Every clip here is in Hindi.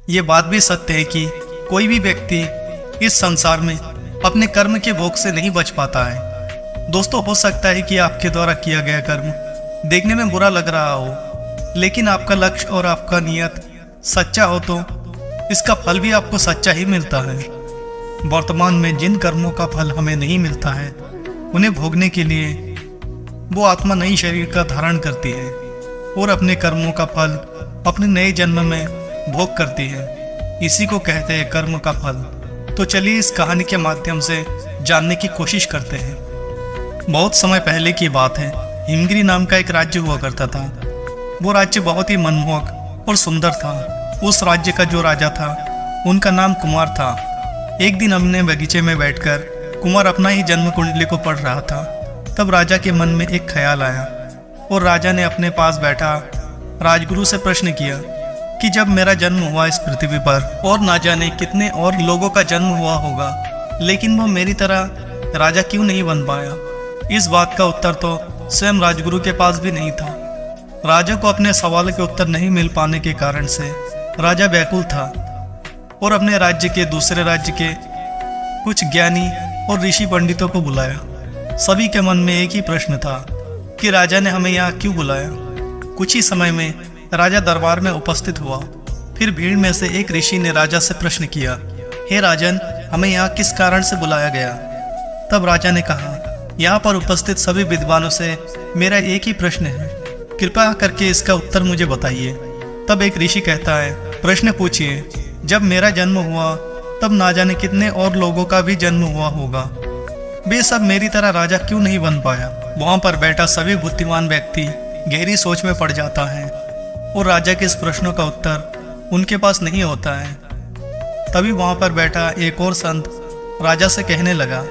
ये बात भी सत्य है कि कोई भी व्यक्ति इस संसार में अपने कर्म के भोग से नहीं बच पाता है। दोस्तों, हो सकता है कि आपके द्वारा किया गया कर्म देखने में बुरा लग रहा हो, लेकिन आपका लक्ष्य और आपका नियत सच्चा हो तो इसका फल भी आपको सच्चा ही मिलता है। वर्तमान में जिन कर्मों का फल हमें नहीं मिलता है, उन्हें भोगने के लिए वो आत्मा नई शरीर का धारण करती है और अपने कर्मों का फल अपने नए जन्म में भोग करती है। इसी को कहते हैं कर्म का फल। तो चलिए इस कहानी के माध्यम से जानने की कोशिश करते हैं। बहुत समय पहले की बात है, हिमगिरी नाम का एक राज्य हुआ करता था। वो राज्य बहुत ही मनमोहक और सुंदर था। उस राज्य का जो राजा था, उनका नाम कुमार था। एक दिन हमने बगीचे में बैठकर कुमार अपना ही जन्म कुंडली को पढ़ रहा था। तब राजा के मन में एक ख्याल आया और राजा ने अपने पास बैठा राजगुरु से प्रश्न किया कि जब मेरा जन्म हुआ इस पृथ्वी पर और ना जाने कितने और लोगों का जन्म हुआ होगा, लेकिन वो मेरी तरह राजा क्यों नहीं बन पाया। इस बात का उत्तर तो स्वयं राजगुरु के पास भी नहीं था। राजा को अपने सवाल के उत्तर नहीं मिल पाने के कारण से राजा व्याकुल था और अपने राज्य के दूसरे राज्य के कुछ ज्ञानी और ऋषि पंडितों को बुलाया। सभी के मन में एक ही प्रश्न था कि राजा ने हमें यहाँ क्यों बुलाया। कुछ ही समय में राजा दरबार में उपस्थित हुआ। फिर भीड़ में से एक ऋषि ने राजा से प्रश्न किया, हे राजन, हमें यहाँ किस कारण से बुलाया गया। तब राजा ने कहा, यहाँ पर उपस्थित सभी विद्वानों से मेरा एक ही प्रश्न है, कृपया करके इसका उत्तर मुझे बताइए। तब एक ऋषि कहता है, प्रश्न पूछिए। जब मेरा जन्म हुआ तब ना जाने कितने और लोगों का भी जन्म हुआ होगा, वे सब मेरी तरह राजा क्यों नहीं बन पाया। वहां पर बैठा सभी बुद्धिमान व्यक्ति गहरी सोच में पड़ जाता है और राजा के इस प्रश्नों का उत्तर उनके पास नहीं होता है। तभी वहां पर बैठा एक और संत राजा से कहने लगा,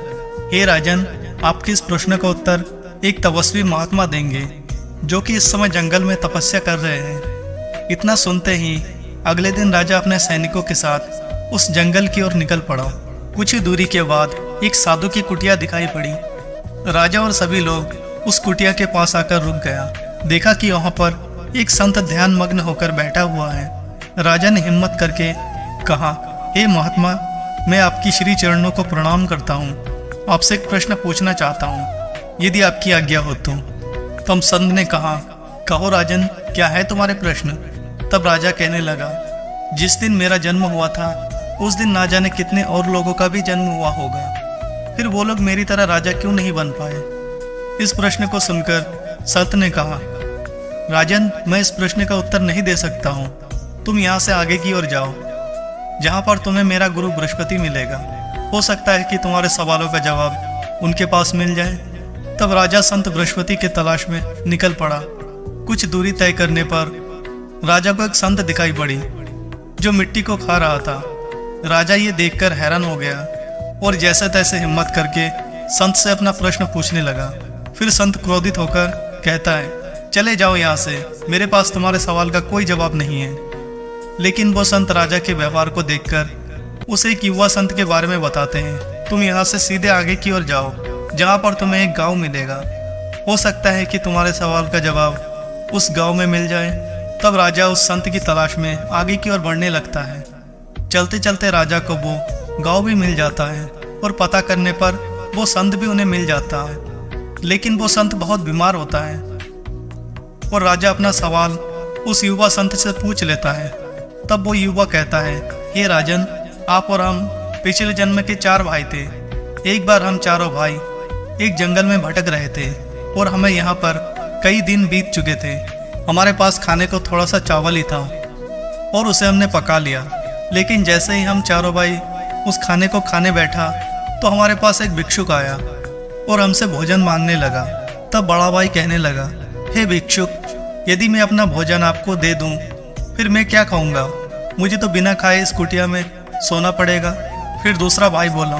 हे राजन, आपके इस प्रश्न का उत्तर एक तपस्वी महात्मा देंगे जो कि इस समय जंगल में तपस्या कर रहे हैं। इतना सुनते ही अगले दिन राजा अपने सैनिकों के साथ उस जंगल की ओर निकल पड़ा। कुछ ही दूरी के बाद एक साधु की कुटिया दिखाई पड़ी। राजा और सभी लोग उस कुटिया के पास आकर रुक गया। देखा कि वहां पर एक संत ध्यान मग्न होकर बैठा हुआ है। राजा ने हिम्मत करके कहा, हे महात्मा, मैं आपकी श्री चरणों को प्रणाम करता हूँ। आपसे एक प्रश्न पूछना चाहता हूँ, यदि आपकी आज्ञा हो तो। तब संत ने कहा, कहो राजन, क्या है तुम्हारे प्रश्न। तब राजा कहने लगा, जिस दिन मेरा जन्म हुआ था उस दिन ना जाने कितने और लोगों का भी जन्म हुआ होगा, फिर वो लोग मेरी तरह राजा क्यों नहीं बन पाए। इस प्रश्न को सुनकर संत ने कहा, राजन, मैं इस प्रश्न का उत्तर नहीं दे सकता हूँ। तुम यहाँ से आगे की ओर जाओ, जहाँ पर तुम्हें मेरा गुरु बृहस्पति मिलेगा। हो सकता है कि तुम्हारे सवालों का जवाब उनके पास मिल जाए। तब राजा संत बृहस्पति के तलाश में निकल पड़ा। कुछ दूरी तय करने पर राजा को एक संत दिखाई पड़ी जो मिट्टी को खा रहा था। राजा ये देखकर हैरान हो गया और जैसे तैसे हिम्मत करके संत से अपना प्रश्न पूछने लगा। फिर संत क्रोधित होकर कहता है, चले जाओ यहाँ से, मेरे पास तुम्हारे सवाल का कोई जवाब नहीं है। लेकिन वो संत राजा के व्यवहार को देखकर उसे एक युवा संत के बारे में बताते हैं, तुम यहाँ से सीधे आगे की ओर जाओ, जहाँ पर तुम्हें एक गांव मिलेगा। हो सकता है कि तुम्हारे सवाल का जवाब उस गांव में मिल जाए। तब राजा उस संत की तलाश में आगे की ओर बढ़ने लगता है। चलते चलते राजा को वो गांव भी मिल जाता है और पता करने पर वो संत भी उन्हें मिल जाता है। लेकिन वो संत बहुत बीमार होता है और राजा अपना सवाल उस युवा संत से पूछ लेता है। तब वो युवा कहता है, हे राजन, आप और हम पिछले जन्म के 4 भाई थे। एक बार हम चारों भाई एक जंगल में भटक रहे थे और हमें यहाँ पर कई दिन बीत चुके थे। हमारे पास खाने को थोड़ा सा चावल ही था और उसे हमने पका लिया। लेकिन जैसे ही हम चारों भाई उस खाने को खाने बैठा तो हमारे पास एक भिक्षुक आया और हमसे भोजन मांगने लगा। तब बड़ा भाई कहने लगा, हे भिक्षुक, यदि मैं अपना भोजन आपको दे दूं, फिर मैं क्या खाऊंगा। मुझे तो बिना खाए इस कुटिया में सोना पड़ेगा। फिर दूसरा भाई बोला,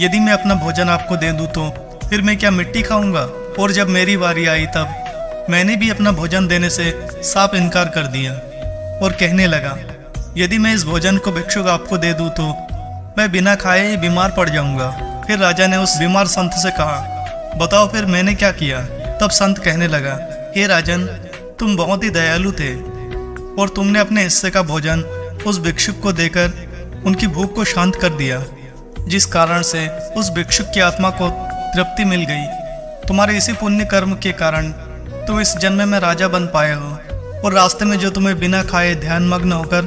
यदि मैं अपना भोजन आपको दे दूं तो फिर मैं क्या मिट्टी खाऊंगा। और जब मेरी बारी आई तब मैंने भी अपना भोजन देने से साफ इनकार कर दिया और कहने लगा, यदि मैं इस भोजन को भिक्षुक आपको दे दूं तो मैं बिना खाए बीमार पड़ जाऊंगा। फिर राजा ने उस बीमार संत से कहा, बताओ फिर मैंने क्या किया। तब संत कहने लगा, हे राजन, तुम बहुत ही दयालु थे और तुमने अपने हिस्से का भोजन उस भिक्षुक को देकर उनकी भूख को शांत कर दिया, जिस कारण से उस भिक्षुक की आत्मा को तृप्ति मिल गई। तुम्हारे इसी पुण्य कर्म के कारण तुम इस जन्म में राजा बन पाए हो, और रास्ते में जो तुम्हें बिना खाए ध्यान मग्न होकर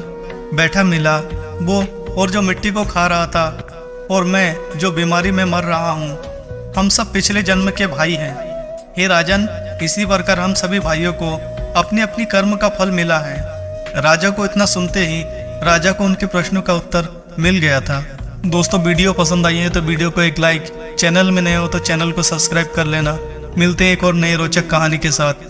बैठा मिला वो, और जो मिट्टी को खा रहा था, और मैं जो बीमारी में मर रहा हूँ, हम सब पिछले जन्म के भाई हैं। हे राजन, इसी प्रकार हम सभी भाइयों को अपनी अपनी कर्म का फल मिला है। राजा को इतना सुनते ही राजा को उनके प्रश्नों का उत्तर मिल गया था। दोस्तों, वीडियो पसंद आई है तो वीडियो को एक लाइक, चैनल में नए हो तो चैनल को सब्सक्राइब कर लेना। मिलते हैं एक और नई रोचक कहानी के साथ।